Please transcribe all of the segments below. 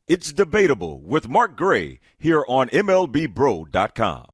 It's Debatable with Mark Gray here on MLBBro.com.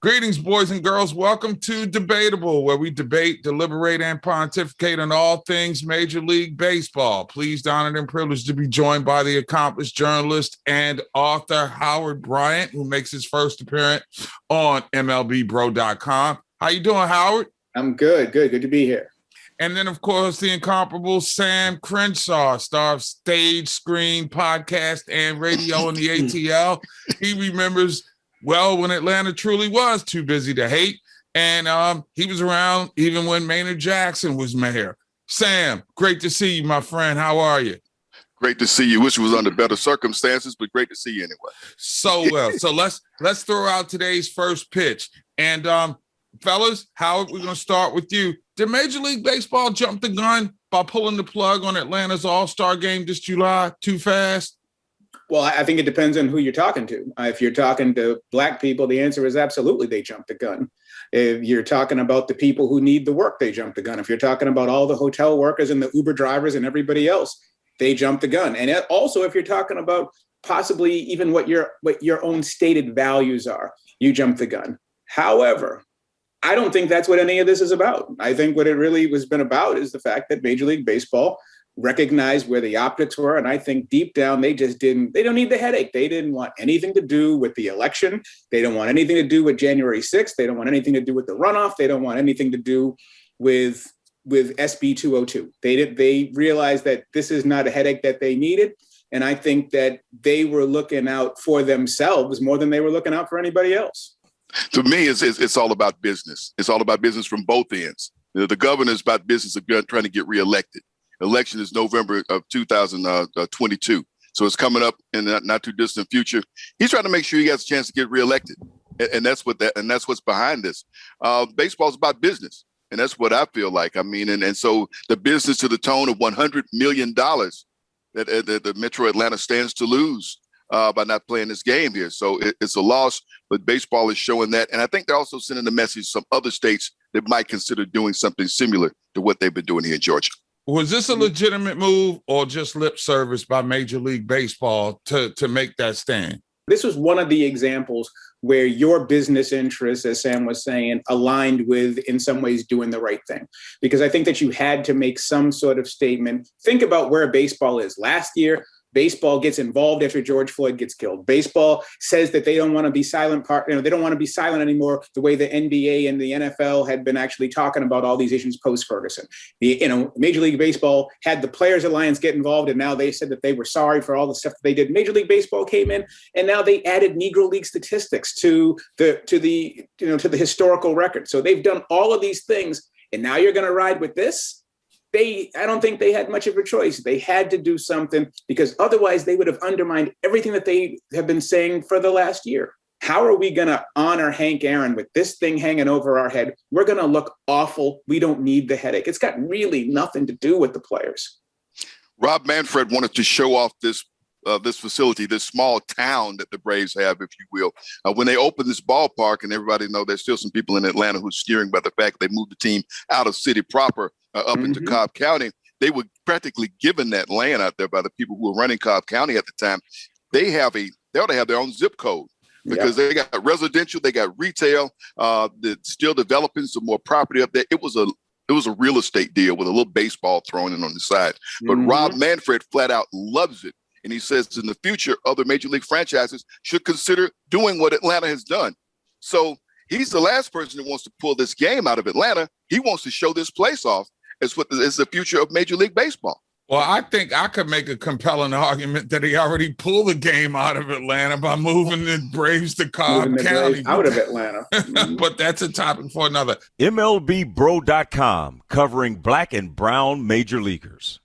Greetings, boys and girls. Welcome to Debatable, where we debate, deliberate, and pontificate on all things Major League Baseball. Pleased, honored, and privileged to be joined by the accomplished journalist and author Howard Bryant, who makes his first appearance on MLBBro.com. How you doing, Howard? I'm good. Good to be here. And then, of course, the incomparable Sam Crenshaw, star of stage, screen, podcast, and radio in the ATL. He remembers well when Atlanta truly was too busy to hate. And he was around even when Maynard Jackson was mayor. Sam, great to see you, my friend. How are you? Great to see you. Wish it was under better circumstances, but great to see you anyway. So well. So let's throw out today's first pitch. And fellas, Howard, we're going to start with you. Did Major League Baseball jump the gun by pulling the plug on Atlanta's All-Star game this July too fast? Well, I think it depends on who you're talking to. If you're talking to Black people, the answer is absolutely they jumped the gun. If you're talking about the people who need the work, they jumped the gun. If you're talking about all the hotel workers and the Uber drivers and everybody else, they jumped the gun. And also, if you're talking about possibly even what your own stated values are, you jumped the gun. However, I don't think that's what any of this is about. I think what it really has been about is the fact that Major League Baseball recognized where the optics were. And I think deep down, they don't need the headache. They didn't want anything to do with the election. They don't want anything to do with January 6th. They don't want anything to do with the runoff. They don't want anything to do with SB 202. They realized that this is not a headache that they needed. And I think that they were looking out for themselves more than they were looking out for anybody else. To me, it's all about business. It's all about business from both ends. The governor is about business of trying to get reelected. Election is November of 2022. So it's coming up in the not too distant future. He's trying to make sure he gets a chance to get reelected. And that's what's behind this. Baseball's about business. And that's what I feel like. I mean, and so the business to the tone of $100 million that the Metro Atlanta stands to lose by not playing this game here. So it's a loss, but baseball is showing that. And I think they're also sending a message to some other states that might consider doing something similar to what they've been doing here in Georgia. Was this a legitimate move or just lip service by Major League Baseball to make that stand? This was one of the examples where your business interests, as Sam was saying, aligned with, in some ways, doing the right thing. Because I think that you had to make some sort of statement. Think about where baseball is. Last year, baseball gets involved after George Floyd gets killed. Baseball says that they don't want to be silent they don't want to be silent anymore, the way the NBA and the NFL had been actually talking about all these issues post-Ferguson. Major League Baseball had the Players Alliance get involved, and now they said that they were sorry for all the stuff that they did. Major League Baseball came in, and now they added Negro League statistics to the historical record. So they've done all of these things, and now you're going to ride with this? I don't think they had much of a choice. They had to do something because otherwise they would have undermined everything that they have been saying for the last year. How are we going to honor Hank Aaron with this thing hanging over our head? We're going to look awful. We don't need the headache. It's got really nothing to do with the players. Rob Manfred wanted to show off this facility, this small town that the Braves have, if you will. When they opened this ballpark, and everybody know there's still some people in Atlanta who's steering by the fact they moved the team out of city proper up into Cobb County. They were practically given that land out there by the people who were running Cobb County at the time. They ought to have their own zip code because they got residential, they got retail, that's still developing some more property up there. It was a real estate deal with a little baseball thrown in on the side. But Rob Manfred flat out loves it. And he says in the future, other major league franchises should consider doing what Atlanta has done. So he's the last person that wants to pull this game out of Atlanta. He wants to show this place off as what is the future of Major League Baseball. Well, I think I could make a compelling argument that he already pulled the game out of Atlanta by moving the Braves to Cobb County. Out of Atlanta. But that's a topic for another. MLBBro.com, covering Black and brown major leaguers.